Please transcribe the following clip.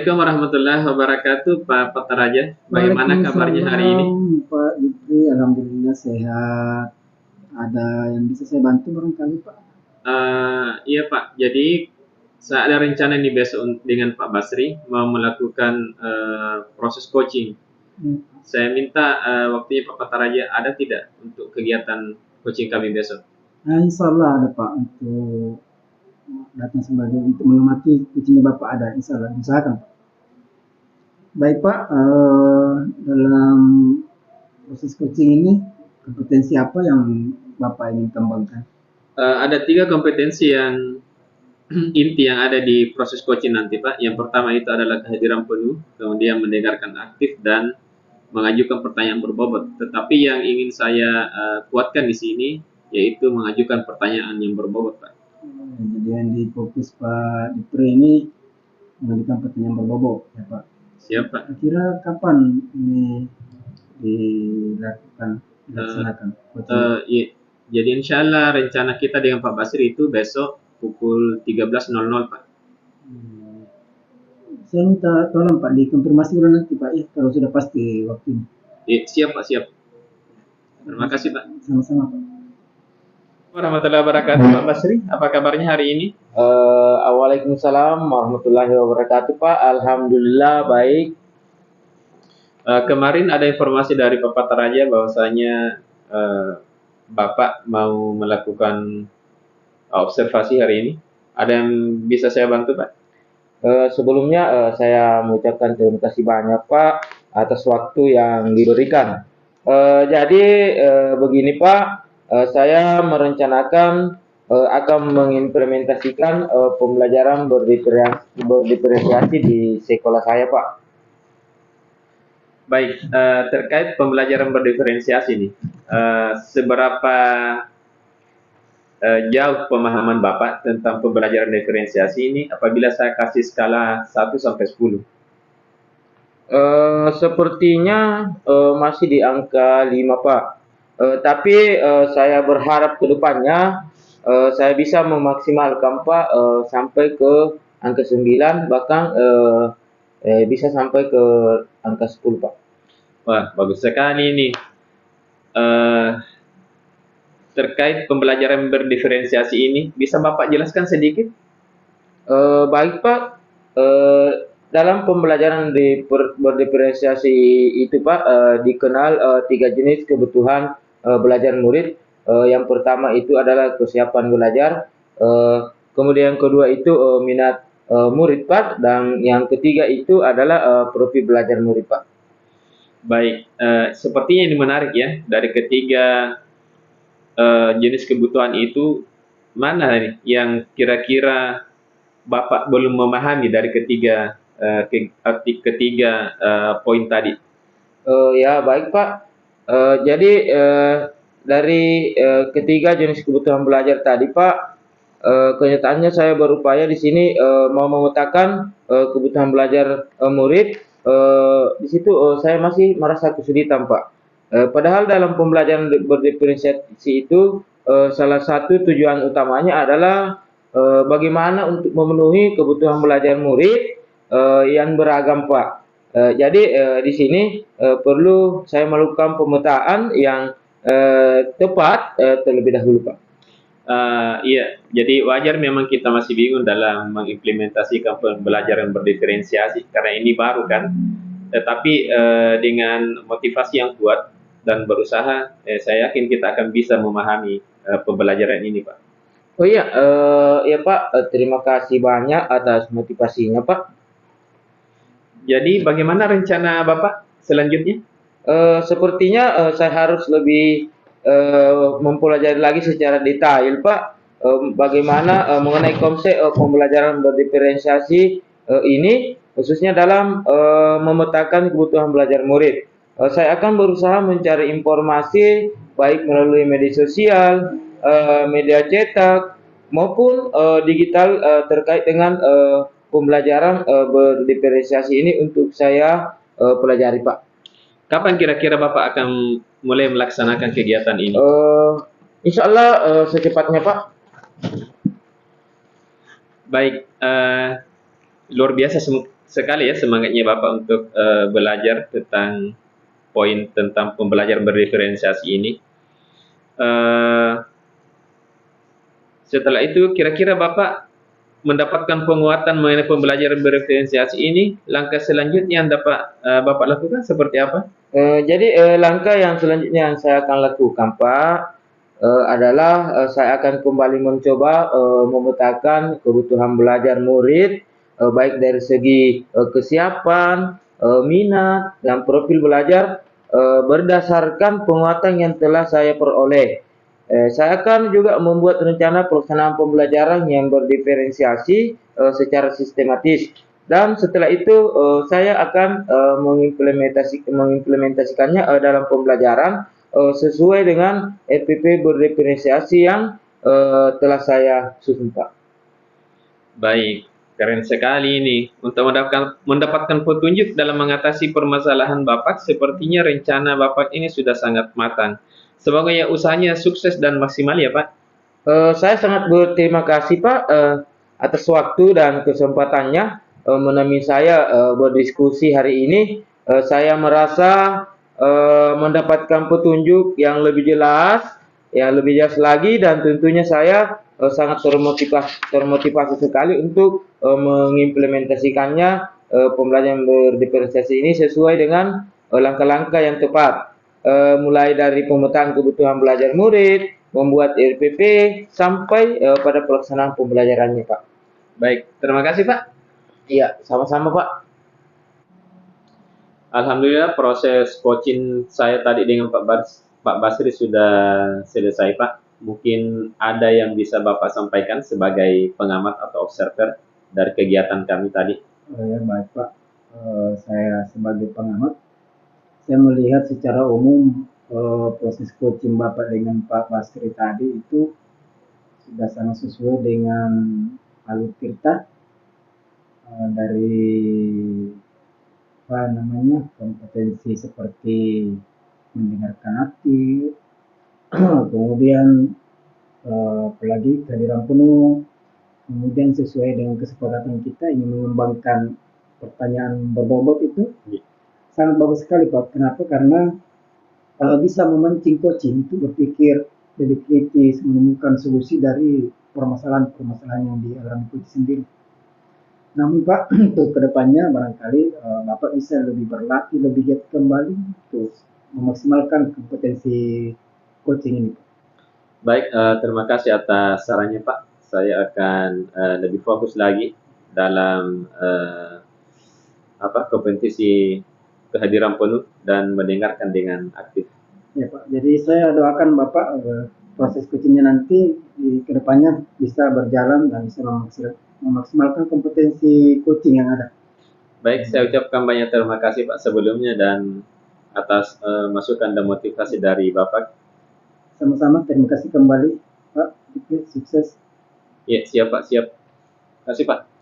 Assalamualaikum warahmatullahi wabarakatuh, Pak Pataraja. Bagaimana kabarnya hari ini? Waalaikumsalam Pak Jupri, alhamdulillah sehat. Ada yang bisa saya bantu barangkali Pak? Iya Pak, jadi saya ada rencana nih besok dengan Pak Basri mau melakukan proses coaching. Hmm. Saya minta waktunya Pak Pataraja ada tidak untuk kegiatan coaching kami besok? Nah, insya Allah ada Pak untuk datang sebagai untuk mengamati kucingnya Bapak ada, insya Allah usahakan Pak. Baik Pak, dalam proses coaching ini kompetensi apa yang Bapak ingin kembangkan? Ada 3 kompetensi yang inti yang ada di proses coaching nanti Pak. Yang pertama itu adalah kehadiran penuh, kemudian mendengarkan aktif dan mengajukan pertanyaan berbobot. Tetapi yang ingin saya kuatkan di sini yaitu mengajukan pertanyaan yang berbobot, Pak. Jadi yang difokus Pak Jupri ini mengajukan pertanyaan berbobot ya Pak. Siapa? Kira kapan ini dilaksanakan? Iya. Jadi insya Allah rencana kita dengan Pak Basri itu besok pukul 13.00 Pak. Saya minta tolong Pak dikonfirmasi dulu nanti Pak ya kalau sudah pasti waktunya. Siap Pak, siap. Terima kasih Pak. Sama-sama Pak. Warahmatullahi wabarakatuh, Pak Basri. Apa kabarnya hari ini? Waalaikumsalam warahmatullahi wabarakatuh Pak. Alhamdulillah baik. Kemarin ada informasi dari Pak Pataraja bahwasanya Bapak mau melakukan observasi hari ini. Ada yang bisa saya bantu Pak? Sebelumnya saya mengucapkan terima kasih banyak Pak atas waktu yang diberikan. Jadi begini Pak, saya merencanakan akan mengimplementasikan pembelajaran berdiferensiasi di sekolah saya Pak. Baik, terkait pembelajaran berdiferensiasi ini, seberapa jauh pemahaman Bapak tentang pembelajaran diferensiasi ini apabila saya kasih skala 1 sampai 10? Sepertinya masih di angka 5 Pak. Tapi saya berharap ke depannya saya bisa memaksimalkan Pak sampai ke angka 9 bahkan bisa sampai ke angka 10 Pak. Wah, bagus sekali ini. Terkait pembelajaran berdiferensiasi ini, bisa Bapak jelaskan sedikit? Baik Pak, dalam pembelajaran berdiferensiasi itu Pak dikenal 3 jenis kebutuhan belajar murid. Yang pertama itu adalah kesiapan belajar, kemudian yang kedua itu minat murid Pak, dan yang ketiga itu adalah profil belajar murid Pak. Baik, sepertinya ini menarik ya. Dari ketiga jenis kebutuhan itu, mana nih yang kira-kira Bapak belum memahami dari ketiga poin tadi? Ya baik Pak. Jadi dari ketiga jenis kebutuhan belajar tadi Pak, kenyataannya saya berupaya di sini mau memetakan kebutuhan belajar murid. Di situ saya masih merasa kesulitan Pak. Padahal dalam pembelajaran berdiferensiasi itu salah satu tujuan utamanya adalah bagaimana untuk memenuhi kebutuhan belajar murid yang beragam Pak. Jadi di sini perlu saya melakukan pemetaan yang tepat terlebih dahulu Pak. Iya, jadi wajar memang kita masih bingung dalam mengimplementasikan pembelajaran berdiferensiasi karena ini baru kan. Tetapi dengan motivasi yang kuat dan berusaha, saya yakin kita akan bisa memahami pembelajaran ini, Pak. Oh iya, ya Pak, terima kasih banyak atas motivasinya Pak. Jadi bagaimana rencana Bapak selanjutnya? Sepertinya saya harus lebih mempelajari lagi secara detail Pak, bagaimana mengenai konsep pembelajaran berdiferensiasi ini khususnya dalam memetakan kebutuhan belajar murid. Saya akan berusaha mencari informasi baik melalui media sosial, media cetak maupun digital terkait dengan pembelajaran berdiferensiasi ini untuk saya pelajari Pak. Kapan kira-kira Bapak akan mulai melaksanakan kegiatan ini? Insya Allah secepatnya Pak. Baik, luar biasa sekali ya semangatnya Bapak untuk belajar tentang poin tentang pembelajaran berdiferensiasi ini. Setelah itu kira-kira Bapak mendapatkan penguatan mengenai pembelajaran berdiferensiasi ini, langkah selanjutnya yang dapat Bapak lakukan seperti apa? Jadi langkah yang selanjutnya yang saya akan lakukan Pak adalah saya akan kembali mencoba memetakan kebutuhan belajar murid baik dari segi kesiapan, minat, dan profil belajar berdasarkan penguatan yang telah saya peroleh. Saya akan juga membuat rencana pelaksanaan pembelajaran yang berdiferensiasi secara sistematis. Dan setelah itu saya akan mengimplementasikannya dalam pembelajaran sesuai dengan RPP berdiferensiasi yang telah saya susun, Pak. Baik, keren sekali ini. Untuk mendapatkan petunjuk dalam mengatasi permasalahan Bapak, sepertinya rencana Bapak ini sudah sangat matang. Semoga ya usahanya sukses dan maksimal ya Pak. Saya sangat berterima kasih Pak atas waktu dan kesempatannya menemani saya berdiskusi hari ini. Saya merasa mendapatkan petunjuk yang lebih jelas, lagi, dan tentunya saya sangat termotivasi sekali untuk mengimplementasikannya pembelajaran berdiferensiasi ini sesuai dengan langkah-langkah yang tepat. Mulai dari pemetaan kebutuhan belajar murid, membuat RPP, sampai pada pelaksanaan pembelajarannya, Pak. Baik, terima kasih Pak. Iya, sama-sama Pak. Alhamdulillah proses coaching saya tadi dengan Pak Basri sudah selesai Pak. Mungkin ada yang bisa Bapak sampaikan sebagai pengamat atau observer dari kegiatan kami tadi. Ya, baik Pak. Saya sebagai pengamat, saya melihat secara umum proses coaching Bapak dengan Pak Basri tadi itu sudah sangat sesuai dengan alur kita dari kompetensi seperti mendengarkan aktif, kemudian apalagi kehadiran penuh, kemudian sesuai dengan kesepakatan kita ingin mengembangkan pertanyaan berbobot itu sangat bagus sekali Pak. Kenapa? Karena kalau bisa memancing coaching itu berpikir lebih kritis, menemukan solusi dari permasalahan-permasalahan yang dialami coach sendiri. Namun Pak, untuk kedepannya barangkali Bapak bisa lebih berlatih, lebih giat kembali untuk memaksimalkan kompetensi coaching ini. Baik, terima kasih atas sarannya Pak. Saya akan lebih fokus lagi dalam kompetisi kehadiran penuh dan mendengarkan dengan aktif. Ya Pak, jadi saya doakan Bapak proses coachingnya nanti di kedepannya bisa berjalan dan bisa memaksimalkan kompetensi coaching yang ada. Baik, saya ucapkan banyak terima kasih Pak sebelumnya dan atas masukan dan motivasi dari Bapak. Sama-sama, terima kasih kembali Pak. Sukses. Ya, siap Pak, siap. Terima kasih Pak.